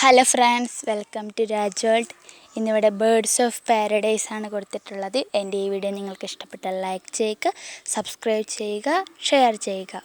Hello friends, welcome to Raj world. ഇന്നിവിടെ birds of paradise ആണ് കൊടുത്തിട്ടുള്ളത്. എൻ്റെ ഈ വീഡിയോ നിങ്ങൾക്ക് ഇഷ്ടപ്പെട്ടാൽ ലൈക്ക് ചെയ്യുക, സബ്സ്ക്രൈബ് ചെയ്യുക, ഷെയർ ചെയ്യുക.